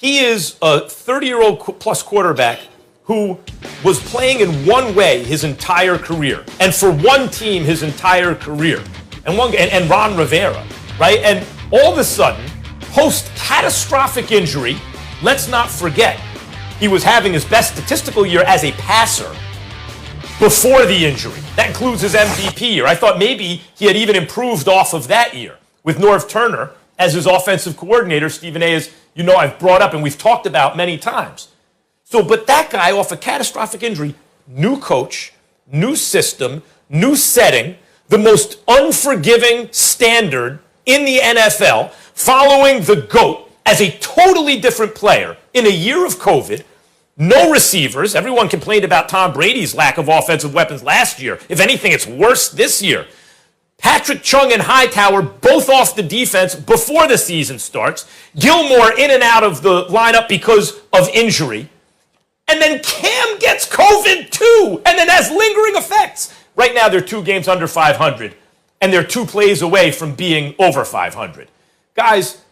He is a 30-year-old plus quarterback who was playing in one way his entire career, and for one team his entire career, and Ron Rivera, right? And all of a sudden, post-catastrophic injury, let's not forget, he was having his best statistical year as a passer before the injury. That includes his MVP year. I thought maybe he had even improved off of that year with Norv Turner as his offensive coordinator. Stephen A. is, I've brought up and we've talked about many times. So, but that guy off a catastrophic injury, new coach, new system, new setting, the most unforgiving standard in the NFL, following the GOAT as a totally different player in a year of COVID, no receivers. Everyone complained about Tom Brady's lack of offensive weapons last year. If anything, it's worse this year. Patrick Chung and Hightower both off the defense before the season starts. Gilmore in and out of the lineup because of injury. And then Cam gets COVID too, and then has lingering effects. Right now, they're 2 games under 500, and they're 2 plays away from being over 500. Guys,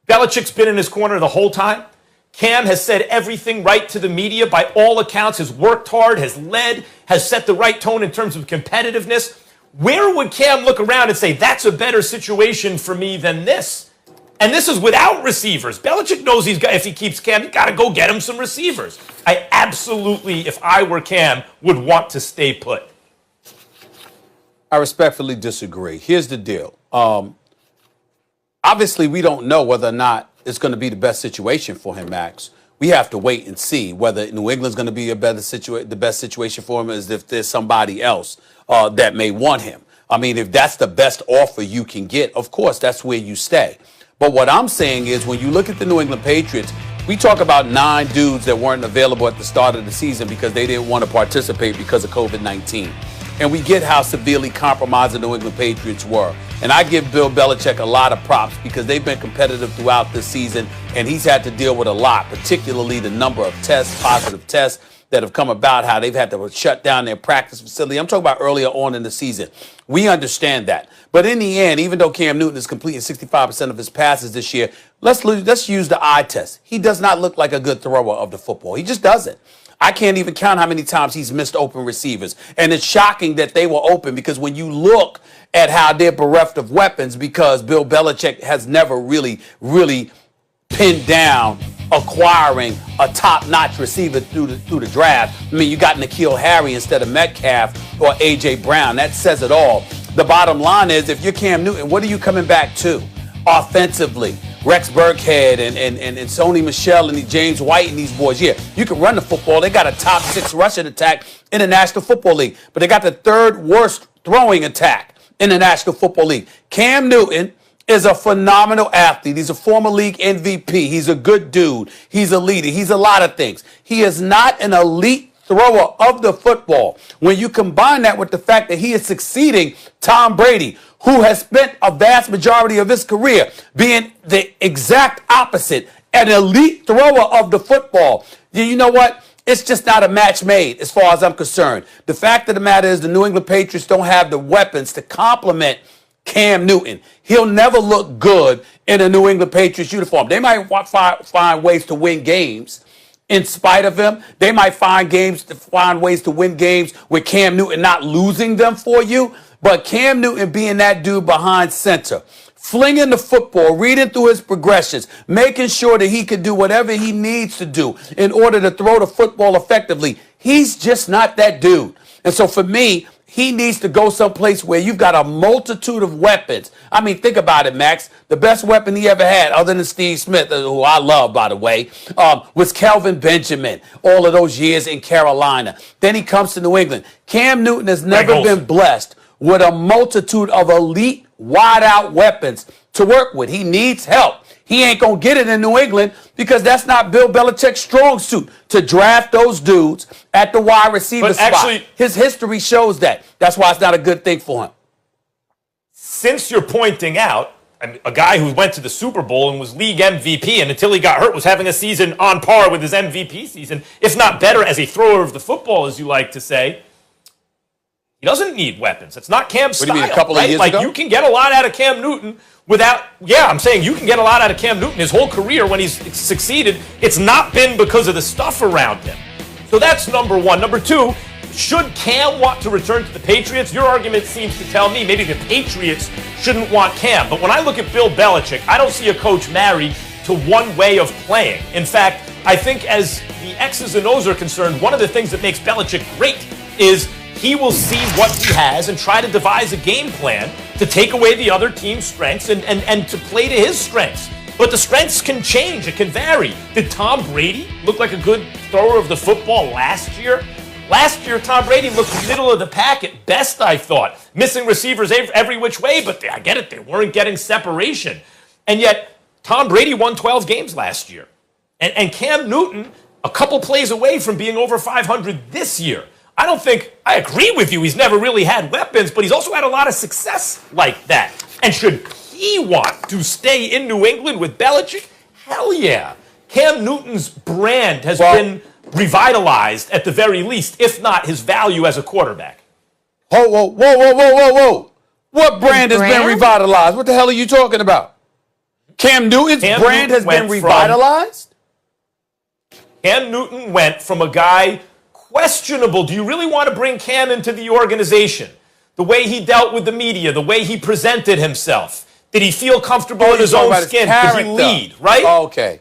Belichick's been in his corner the whole time. Cam has said everything right to the media by all accounts, has worked hard, has led, has set the right tone in terms of competitiveness. Where would Cam look around and say, that's a better situation for me than this? And this is without receivers. Belichick knows if he keeps Cam, he's got to go get him some receivers. I absolutely, if I were Cam, would want to stay put. I respectfully disagree. Here's the deal. Obviously, we don't know whether or not it's going to be the best situation for him, Max. We have to wait and see whether New England's going to be the best situation for him, as if there's somebody else that may want him. I mean, if that's the best offer you can get, of course, that's where you stay. But what I'm saying is, when you look at the New England Patriots, we talk about 9 dudes that weren't available at the start of the season because they didn't want to participate because of COVID-19. And we get how severely compromised the New England Patriots were. And I give Bill Belichick a lot of props because they've been competitive throughout this season, and he's had to deal with a lot, particularly the number of positive tests that have come about, how they've had to shut down their practice facility. I'm talking about earlier on in the season. We understand that. But in the end, even though Cam Newton is completing 65% of his passes this year, let's use the eye test. He does not look like a good thrower of the football. He just doesn't. I can't even count how many times he's missed open receivers. And it's shocking that they were open, because when you look at how they're bereft of weapons, because Bill Belichick has never really pinned down acquiring a top-notch receiver through the draft. I mean, you got N'Keal Harry instead of Metcalf or A.J. Brown. That says it all. The bottom line is, if you're Cam Newton, what are you coming back to offensively? Rex Burkhead and Sony Michel and James White and these boys. Yeah, you can run the football. They got a top 6 rushing attack in the National Football League, but they got the 3rd worst throwing attack in the National Football League. Cam Newton is a phenomenal athlete. He's a former league MVP. He's a good dude. He's a leader. He's a lot of things. He is not an elite thrower of the football. When you combine that with the fact that he is succeeding Tom Brady, who has spent a vast majority of his career being the exact opposite, an elite thrower of the football, you know what? It's just not a match made as far as I'm concerned. The fact of the matter is, the New England Patriots don't have the weapons to complement Cam Newton. He'll never look good in a New England Patriots uniform. They might find ways to win games in spite of him. They might find ways to win games with Cam Newton not losing them for you. But Cam Newton being that dude behind center, flinging the football, reading through his progressions, making sure that he can do whatever he needs to do in order to throw the football effectively, he's just not that dude. And so for me, he needs to go someplace where you've got a multitude of weapons. I mean, think about it, Max. The best weapon he ever had, other than Steve Smith, who I love, by the way, was Kelvin Benjamin all of those years in Carolina. Then he comes to New England. Cam Newton has never been blessed with a multitude of elite, wide-out weapons to work with. He needs help. He ain't going to get it in New England because that's not Bill Belichick's strong suit, to draft those dudes at the wide receiver spot. Actually, his history shows that. That's why it's not a good thing for him. Since you're pointing out a guy who went to the Super Bowl and was league MVP, and until he got hurt was having a season on par with his MVP season, if not better as a thrower of the football, as you like to say, He doesn't need weapons. It's not Cam's style. What do you mean, a couple of years like, ago? you can get a lot out of Cam Newton without, I'm saying you can get a lot out of Cam Newton his whole career when he's succeeded. It's not been because of the stuff around him. So that's number one. Number two, should Cam want to return to the Patriots? Your argument seems to tell me maybe the Patriots shouldn't want Cam. But when I look at Bill Belichick, I don't see a coach married to one way of playing. In fact, I think as the X's and O's are concerned, one of the things that makes Belichick great is he will see what he has and try to devise a game plan to take away the other team's strengths and to play to his strengths. But the strengths can change. It can vary. Did Tom Brady look like a good thrower of the football last year? Last year, Tom Brady looked middle of the pack at best, I thought. Missing receivers every which way, but I get it. They weren't getting separation. And yet, Tom Brady won 12 games last year. And Cam Newton, a couple plays away from being over 500 this year. I agree with you, he's never really had weapons, but he's also had a lot of success like that. And should he want to stay in New England with Belichick? Hell yeah. Cam Newton's brand has been revitalized at the very least, if not his value as a quarterback. Whoa. What brand has been revitalized? What the hell are you talking about? Cam Newton's brand has been revitalized? Cam Newton went from a guy questionable. Do you really want to bring Cam into the organization? The way he dealt with the media, the way he presented himself. Did he feel comfortable in his own skin? Did he lead, right? Okay.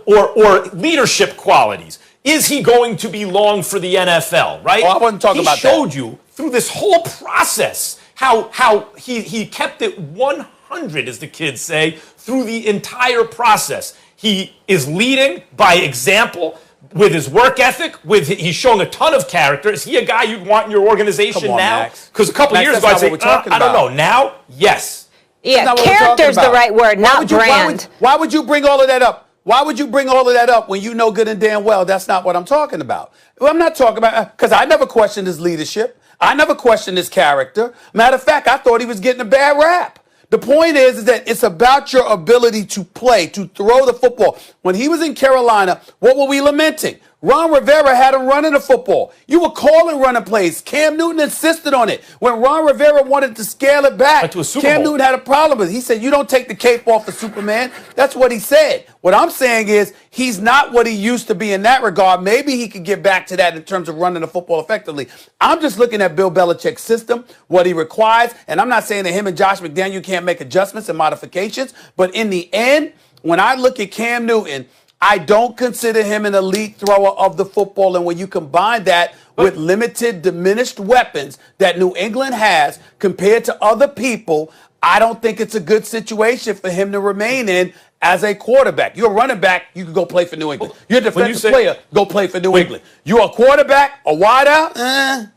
Or leadership qualities. Is he going to be long for the NFL, right? I wasn't talking about that. He showed you through this whole process how he kept it 100, as the kids say, through the entire process. He is leading by example with his work ethic. He's showing a ton of character. Is he a guy you'd want in your organization now? Because a couple years ago, I'd say, I don't know. Now, yes. Yeah, character's the right word, not brand. Why would you bring all of that up? Why would you bring all of that up when you know good and damn well that's not what I'm talking about? Well, I'm not talking about, because I never questioned his leadership. I never questioned his character. Matter of fact, I thought he was getting a bad rap. The point is that it's about your ability to play, to throw the football. When he was in Carolina, what were we lamenting? Ron Rivera had him running the football. You were calling running plays. Cam Newton insisted on it. When Ron Rivera wanted to scale it back, Cam Newton had a problem with it. He said, you don't take the cape off of Superman. That's what he said. What I'm saying is he's not what he used to be in that regard. Maybe he could get back to that in terms of running the football effectively. I'm just looking at Bill Belichick's system, what he requires, and I'm not saying that him and Josh McDaniel can't make adjustments and modifications, but in the end, when I look at Cam Newton, I don't consider him an elite thrower of the football. And when you combine that with limited, diminished weapons that New England has compared to other people, I don't think it's a good situation for him to remain in as a quarterback. You're a running back, you can go play for New England. You're a defensive player, go play for New England. You're a quarterback, a wideout,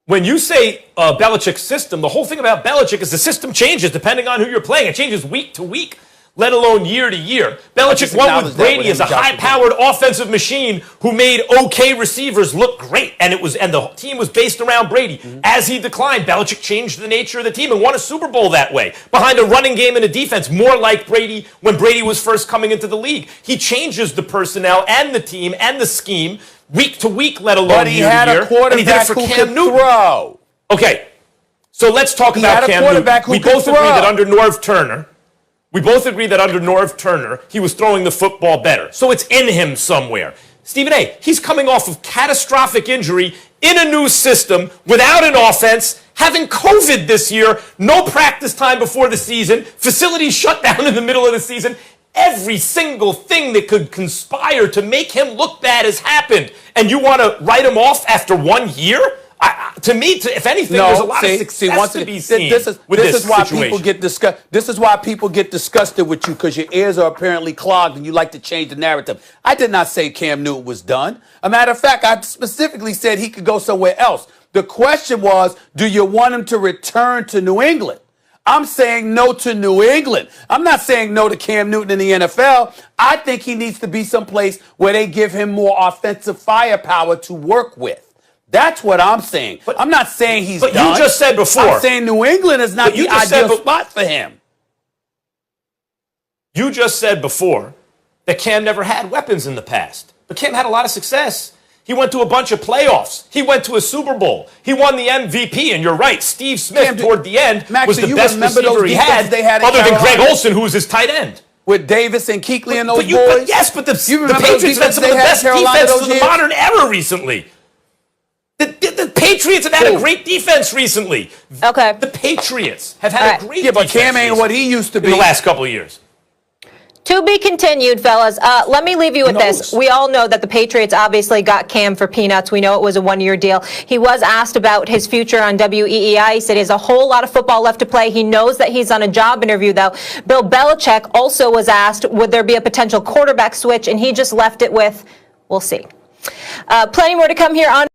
When you say Belichick's system, the whole thing about Belichick is the system changes depending on who you're playing. It changes week to week, let alone year to year. Belichick won with Brady as a high-powered offensive machine who made okay receivers look great, and the team was based around Brady. Mm-hmm. As he declined, Belichick changed the nature of the team and won a Super Bowl that way, behind a running game and a defense, more like Brady when Brady was first coming into the league. He changes the personnel and the team and the scheme week to week, let alone year to year. And he did it for Cam Newton. Throw. Okay, so let's talk about Cam Newton. We both agree that under Norv Turner, he was throwing the football better. So it's in him somewhere. Stephen A., he's coming off of catastrophic injury in a new system, without an offense, having COVID this year, no practice time before the season, facilities shut down in the middle of the season. Every single thing that could conspire to make him look bad has happened. And you want to write him off after 1 year? To me, if anything, there's a lot of success to be seen with this situation. People get this is why people get disgusted with you, because your ears are apparently clogged and you like to change the narrative. I did not say Cam Newton was done. A matter of fact, I specifically said he could go somewhere else. The question was, do you want him to return to New England? I'm saying no to New England. I'm not saying no to Cam Newton in the NFL. I think he needs to be someplace where they give him more offensive firepower to work with. That's what I'm saying. But I'm not saying he's done. But you just said before. I'm saying New England is not the ideal spot for him. You just said before that Cam never had weapons in the past. But Cam had a lot of success. He went to a bunch of playoffs. He went to a Super Bowl. He won the MVP, and you're right. Steve Smith, toward the end, Max, was the best receiver he had, other than Greg Olsen, who was his tight end. With Davis and Kuechly and those boys? Yes, but the Patriots have some of the best defenses in the modern era recently. The Patriots have had a great defense recently. Okay. The Patriots have had a great defense. Yeah, but Cam ain't what he used to be in the last couple of years. To be continued, fellas. Let me leave you with this. We all know that the Patriots obviously got Cam for peanuts. We know it was a one-year deal. He was asked about his future on WEEI. He said he has a whole lot of football left to play. He knows that he's on a job interview, though. Bill Belichick also was asked, would there be a potential quarterback switch? And he just left it with, we'll see. Plenty more to come here on